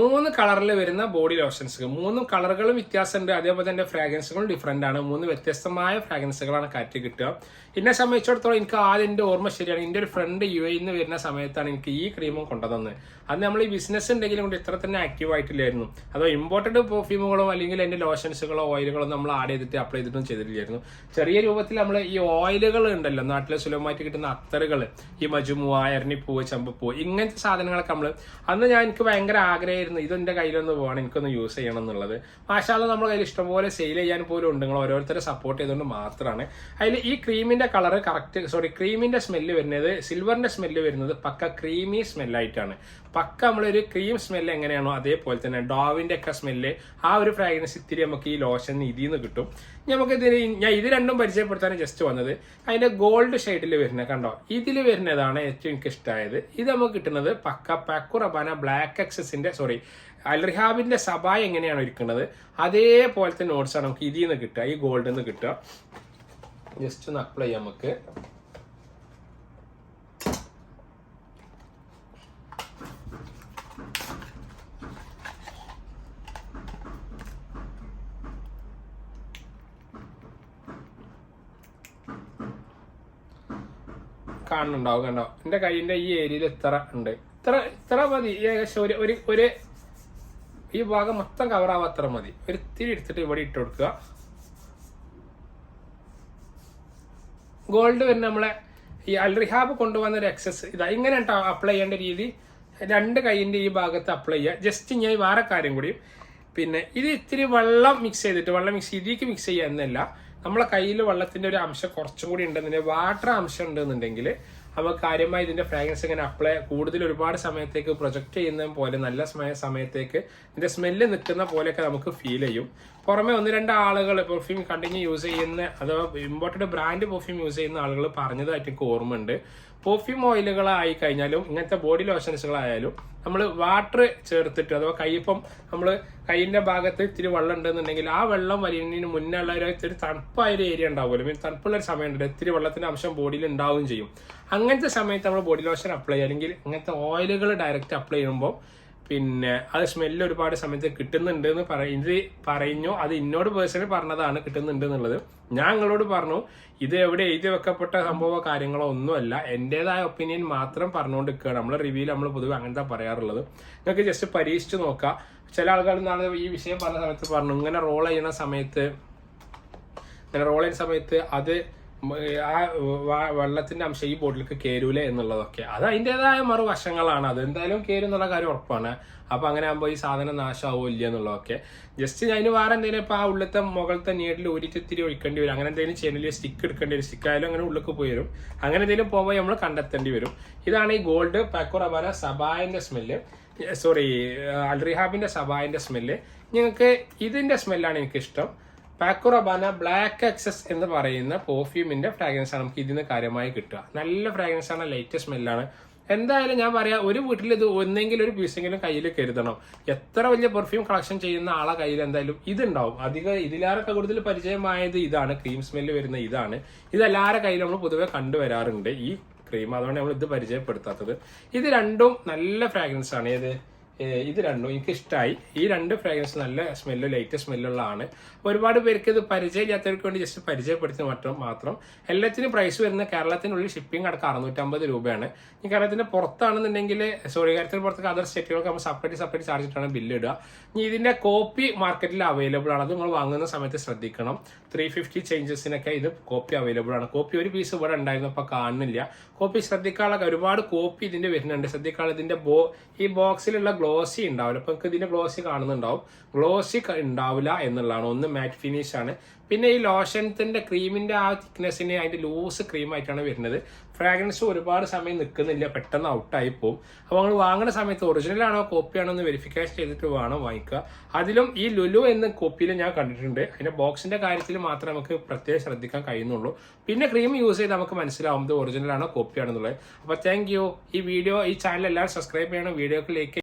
3 കളറിൽ വരുന്ന body lotions, 3 കളറുകളും വ്യത്യാസമുണ്ട്. അതേപോലെ തന്നെ ഫ്രാഗ്രൻസുകളും ഡിഫറെന്റ് ആണ്. 3 വ്യത്യസ്തമായ ഫ്രാഗ്രൻസുകളാണ് കാറ്റ് കിട്ടുക. എന്നെ സംബന്ധിച്ചിടത്തോളം എനിക്ക് ആദ്യം എൻ്റെ ഓർമ്മ ശരിയാണ്, എൻ്റെ ഒരു ഫ്രണ്ട് UAE നിന്ന് വരുന്ന സമയത്താണ് എനിക്ക് ഈ ക്രീമും കൊണ്ടുതന്നത്. അന്ന് നമ്മൾ ഈ ബിസിനസ് ഉണ്ടെങ്കിലും കൊണ്ട് ഇത്ര തന്നെ ആക്റ്റീവ് ആയിട്ടില്ലായിരുന്നു. അതോ ഇമ്പോർട്ടഡ് പെർഫ്യൂമുകളോ അല്ലെങ്കിൽ എൻ്റെ ലോഷൻസുകളോ ഓയിലുകളോ നമ്മൾ ആഡ് ചെയ്തിട്ട് അപ്ലൈ ചെയ്തിട്ടും ചെയ്തിട്ടില്ലായിരുന്നു. ചെറിയ രൂപത്തിൽ നമ്മൾ ഈ ഓയിലുകൾ ഉണ്ടല്ലോ നാട്ടിലെ സുലഭമായിട്ട് കിട്ടുന്ന അത്തറുകൾ, ഈ മജുമുവ, എരണിപ്പൂവ്, ചമ്പപ്പൂവ്, ഇങ്ങനത്തെ സാധനങ്ങളൊക്കെ അന്ന് എനിക്ക് ഭയങ്കര ആഗ്രഹമായിരുന്നു ഇതെന്റെ കയ്യിലൊന്ന് പോകണം, എനിക്കൊന്ന് യൂസ് ചെയ്യണം എന്നുള്ളത്. മാഷാഅല്ലാ നമ്മുടെ കയ്യിൽ ഇഷ്ടംപോലെ സെയിൽ ചെയ്യാൻ പോലും ഉണ്ട്. നിങ്ങൾ ഓരോരുത്തരെ സപ്പോർട്ട് ചെയ്തുകൊണ്ട് മാത്രമാണ്. അതിൽ ഈ ക്രീമിന്റെ കളർ ക്രീമിന്റെ സ്മെല്ല് വരുന്നത്, സിൽവറിന്റെ സ്മെല്ല് വരുന്നത് പക്ക ക്രീമി സ്മെല്ലായിട്ടാണ്. പക്ക നമ്മളൊരു ക്രീം സ്മെല്ല് എങ്ങനെയാണോ അതേപോലെ തന്നെ ഡോവിന്റെ ഒക്കെ സ്മെല്ല്, ആ ഒരു ഫ്രാഗ്രൻസ് ഇത്തിരി നമുക്ക് ഈ ലോഷൻ ഇതിൽ നിന്ന് കിട്ടും. നമുക്ക് ഞാൻ ഇത് രണ്ടും പരിചയപ്പെടുത്താൻ ജസ്റ്റ് വന്നത്. അതിന്റെ ഗോൾഡ് ഷെയ്ഡിൽ വരുന്നത് കണ്ടോ, ഇതിൽ വരുന്നതാണ് ഏറ്റവും എനിക്ക് ഇഷ്ടമായത്. ഇത് നമുക്ക് കിട്ടുന്നത് പക്ക പാക്കോ റബാന ബ്ലാക്ക് എക്സസിന്റെ അൽ റിഹാബിന്റെ സബായ എങ്ങനെയാണ് ഇരിക്കുന്നത് അതേപോലത്തെ നോട്ട്സ് ആണ് നമുക്ക് ഇതിൽ നിന്ന് കിട്ടുക, ഈ ഗോൾഡിൽ നിന്ന് കിട്ടുക. ജസ്റ്റ് ഒന്ന് അപ്ലൈ ചെയ്യാം. നമുക്ക് കാണുന്നുണ്ടാവും, കണ്ടോ എന്റെ കൈയിന്റെ ഈ ഏരിയയിൽ ഇത്ര ഉണ്ട്, ഇത്ര മതി. ഏകദേശം ഒരു ഈ ഭാഗം മൊത്തം കവർ ആവാൻ അത്ര മതി. ഒരു ഇത്തിരി എടുത്തിട്ട് ഇവിടെ ഇട്ട് കൊടുക്കുക. ഗോൾഡ് വരുന്ന നമ്മളെ ഈ അൽ റിഹാബ് കൊണ്ടുവന്ന ഒരു എക്സസ് ഇതാ ഇങ്ങനെ അപ്ലൈ ചെയ്യേണ്ട രീതി. 2 കൈയിന്റെ ഈ ഭാഗത്ത് അപ്ലൈ ചെയ്യുക. ജസ്റ്റ് ഞാൻ വേറെ കാര്യം കൂടി, പിന്നെ ഇത് ഇത്തിരി വെള്ളം മിക്സ് ചെയ്തിട്ട് ഇതിലേക്ക് മിക്സ് ചെയ്യുക എന്നല്ല, നമ്മളെ കയ്യിൽ വെള്ളത്തിന്റെ ഒരു അംശം കുറച്ചും കൂടി ഉണ്ടെന്നുണ്ടെങ്കിൽ, വാട്ടർ അംശം ഉണ്ടെന്നുണ്ടെങ്കിൽ നമുക്ക് കാര്യമായി ഇതിന്റെ ഫ്രാഗ്രൻസ് ഇങ്ങനെ അപ്ലൈ കൂടുതൽ ഒരുപാട് സമയത്തേക്ക് പ്രൊജക്ട് ചെയ്യുന്ന പോലെ നല്ല സമയത്തേക്ക് ഇതിന്റെ സ്മെല്ല് നിൽക്കുന്ന പോലെയൊക്കെ നമുക്ക് ഫീൽ ചെയ്യും. പുറമെ 1-2 ആളുകൾ പെർഫ്യൂം കണ്ടിന്യൂ യൂസ് ചെയ്യുന്ന അഥവാ ഇമ്പോർട്ടഡ് ബ്രാൻഡ് പെർഫ്യൂം യൂസ് ചെയ്യുന്ന ആളുകൾ പറഞ്ഞതായിട്ട് എനിക്ക് ഓർമ്മയുണ്ട്. പെർഫ്യൂം ഓയിലുകളായി കഴിഞ്ഞാലും ഇങ്ങനത്തെ ബോഡി ലോഷൻസുകളായാലും നമ്മൾ വാട്ടർ ചേർത്തിട്ട് അഥവാ കൈയിപ്പം നമ്മൾ കൈയിന്റെ ഭാഗത്ത് ഇത്തിരി വെള്ളം ഉണ്ടെന്നുണ്ടെങ്കിൽ ആ വെള്ളം വലിയതിന് മുന്നേ ഉള്ള ഒരു തണുപ്പായ ഒരു ഏരിയ ഉണ്ടാവുമല്ലോ, പിന്നെ തണുപ്പുള്ള ഒരു സമയം ഉണ്ട്, ഇത്തിരി വെള്ളത്തിന്റെ അംശം ബോഡിയിൽ ഉണ്ടാവുകയും ചെയ്യും. അങ്ങനത്തെ സമയത്ത് നമ്മൾ ബോഡി ലോഷൻ അപ്ലൈ ചെയ്യുക അല്ലെങ്കിൽ ഇങ്ങനത്തെ ഓയിലുകൾ ഡയറക്റ്റ് അപ്ലൈ ചെയ്യുമ്പോൾ പിന്നെ അത് സ്മെല്ല് ഒരുപാട് സമയത്ത് കിട്ടുന്നുണ്ട് എന്ന് പറഞ്ഞു. അത് എന്നോട് പേഴ്സണലി പറഞ്ഞതാണ് കിട്ടുന്നുണ്ട് എന്നുള്ളത്. ഞാൻ നിങ്ങളോട് പറഞ്ഞു ഇത് എവിടെ എഴുതി വെക്കപ്പെട്ട സംഭവമോ കാര്യങ്ങളോ ഒന്നുമല്ല, എന്റേതായ ഒപ്പീനിയൻ മാത്രം പറഞ്ഞുകൊണ്ടിരിക്കുകയാണ്. നമ്മൾ റിവ്യൂല് നമ്മൾ പൊതുവെ അങ്ങനത്തെ പറയാറുള്ളത്. നിങ്ങൾക്ക് ജസ്റ്റ് പരീക്ഷിച്ച് നോക്കാം. ചില ആളുകൾ നാളെ ഈ വിഷയം പറഞ്ഞ സമയത്ത് പറഞ്ഞു ഇങ്ങനെ റോൾ ചെയ്യുന്ന സമയത്ത് അത് ആ വെള്ളത്തിന്റെ അംശം ഈ ബോട്ടിലേക്ക് കേരൂല എന്നുള്ളതൊക്കെ അത് അതിൻ്റെതായ മറുവശങ്ങളാണ്. അത് എന്തായാലും കേരും എന്നുള്ള കാര്യം ഉറപ്പാണ്. അപ്പൊ അങ്ങനെ ആകുമ്പോൾ ഈ സാധനം നാശമാവോ ഇല്ല എന്നുള്ളതൊക്കെ ജസ്റ്റ് അതിന് വേറെ എന്തെങ്കിലും ഇപ്പൊ ആ ഉള്ളത്തെ മുകളത്തെ നീഡിൽ ഒരിത്തിരി ഒഴിക്കേണ്ടി വരും. അങ്ങനെ എന്തെങ്കിലും ചെയ്യുന്നില്ല, സ്റ്റിക്ക് എടുക്കേണ്ടി വരും. സ്റ്റിക്ക് ആയാലും അങ്ങനെ ഉള്ളിലേക്ക് പോയി വരും. അങ്ങനെ എന്തെങ്കിലും പോകുമ്പോൾ നമ്മൾ കണ്ടെത്തേണ്ടി വരും. ഇതാണ് ഈ ഗോൾഡ് പാക്കോ റബാന സബായന്റെ സ്മെല്ല്, അൽ റിഹാബിന്റെ സബായന്റെ സ്മെല്ല്. നിങ്ങൾക്ക് ഇതിന്റെ സ്മെല്ലാണ് എനിക്കിഷ്ടം. പാക്കോ റബാന ബ്ലാക്ക് എക്സസ് എന്ന് പറയുന്ന പെർഫ്യൂമിന്റെ ഫ്രാഗ്രൻസ് ആണ് നമുക്ക് ഇതിന് കാര്യമായി കിട്ടുക. നല്ല ഫ്രാഗ്രൻസ് ആണ്, ലൈറ്റ് സ്മെല്ലാണ്. എന്തായാലും ഞാൻ പറയാം, ഒരു വീട്ടിൽ ഇത് ഒന്നെങ്കിലും ഒരു പീസെങ്കിലും കയ്യിൽ കരുതണം. എത്ര വലിയ പെർഫ്യൂം കളക്ഷൻ ചെയ്യുന്ന ആളെ കയ്യിൽ എന്തായാലും ഇതുണ്ടാവും. ഇതിലാരൊക്കെ കൂടുതൽ പരിചയമായത് ഇതാണ്, ക്രീം സ്മെല്ല് വരുന്ന ഇതാണ്. ഇതെല്ലാവരുടെ കയ്യിൽ നമ്മൾ പൊതുവെ കണ്ടുവരാറുണ്ട് ഈ ക്രീം, അതുകൊണ്ട് നമ്മൾ ഇത് പരിചയപ്പെടുത്താത്തത്. ഇത് രണ്ടും നല്ല ഫ്രാഗ്രൻസ് ആണ്. ഇത് രണ്ടും എനിക്ക് ഇഷ്ടമായി. ഈ 2 ഫ്രാഗ്രൻസ് നല്ല സ്മെല്ല്, ലൈറ്റ് സ്മെല്ലുള്ളതാണ്. ഒരുപാട് പേർക്ക് ഇത് പരിചയമില്ലാത്തവർക്ക് വേണ്ടി ജസ്റ്റ് പരിചയപ്പെടുത്തി മാത്രം. എല്ലാത്തിനും പ്രൈസ് വരുന്ന കേരളത്തിനുള്ളിൽ ഷിപ്പിംഗ് അടക്കം 650 രൂപയാണ്. ഈ കേരളത്തിന്റെ പുറത്താണെന്നുണ്ടെങ്കിൽ കേരളത്തിന് പുറത്തേക്ക് അതർ സ്റ്റേറ്റുകൾക്ക് നമ്മൾ സെപ്പറേറ്റ് ചാർജ് ഇട്ടാണ് ബില്ല് ഇടുക. ഇനി ഇതിന്റെ കോപ്പി മാർക്കറ്റിൽ അവൈലബിൾ ആണ്. അത് നിങ്ങൾ വാങ്ങുന്ന സമയത്ത് ശ്രദ്ധിക്കണം. 350 ചേഞ്ചസിനൊക്കെ ഇത് കോപ്പി അവൈലബിൾ ആണ്. കോപ്പി ഒരു പീസ് ഇവിടെ ഉണ്ടായിരുന്നു, അപ്പൊ കാണുന്നില്ല. കോപ്പി ശ്രദ്ധിക്കാനുള്ള ഒരുപാട് കോപ്പി ഇതിന്റെ വരുന്നുണ്ട്. ശ്രദ്ധിക്കാനുള്ള ഇതിന്റെ ഈ ബോക്സിലുള്ള ഗ്ലോസി ഉണ്ടാവില്ല. അപ്പൊ നിങ്ങൾക്ക് ഇതിന്റെ ഗ്ലോസി കാണുന്നുണ്ടാവും. ഗ്ലോസി ഉണ്ടാവില്ല എന്നുള്ളതാണ്. ഒന്ന് മാറ്റ് ഫിനിഷ് ആണ്. പിന്നെ ഈ ലോഷൻസിന്റെ ക്രീമിന്റെ ആ തിക്നെസ്സിന് അതിന്റെ ലൂസ് ക്രീം ആയിട്ടാണ് വരുന്നത്. ഫ്രാഗ്രൻസ് ഒരുപാട് സമയം നിൽക്കുന്നില്ല, പെട്ടെന്ന് ഔട്ടായി പോകും. അപ്പോൾ നിങ്ങൾ വാങ്ങുന്ന സമയത്ത് ഒറിജിനൽ ആണോ കോപ്പി ആണോ എന്ന് വെരിഫിക്കേഷൻ ചെയ്തിട്ട് വേണം വാങ്ങിക്കുക. അതിലും ഈ ലുലു എന്ന കോപ്പിയിൽ ഞാൻ കണ്ടിട്ടുണ്ട്. അതിന്റെ ബോക്സിന്റെ കാര്യത്തിൽ മാത്രമേ നമുക്ക് പ്രത്യേകം ശ്രദ്ധിക്കാൻ കഴിയുന്നുള്ളൂ. പിന്നെ ക്രീം യൂസ് ചെയ്ത് നമുക്ക് മനസ്സിലാവും ഇത് ഒറിജിനൽ ആണോ കോപ്പി ആണെന്നുള്ളത്. അപ്പോൾ താങ്ക് യു. ഈ ചാനൽ എല്ലാവരും സബ്സ്ക്രൈബ് ചെയ്യണം. വീഡിയോക്ക് ലൈക്ക്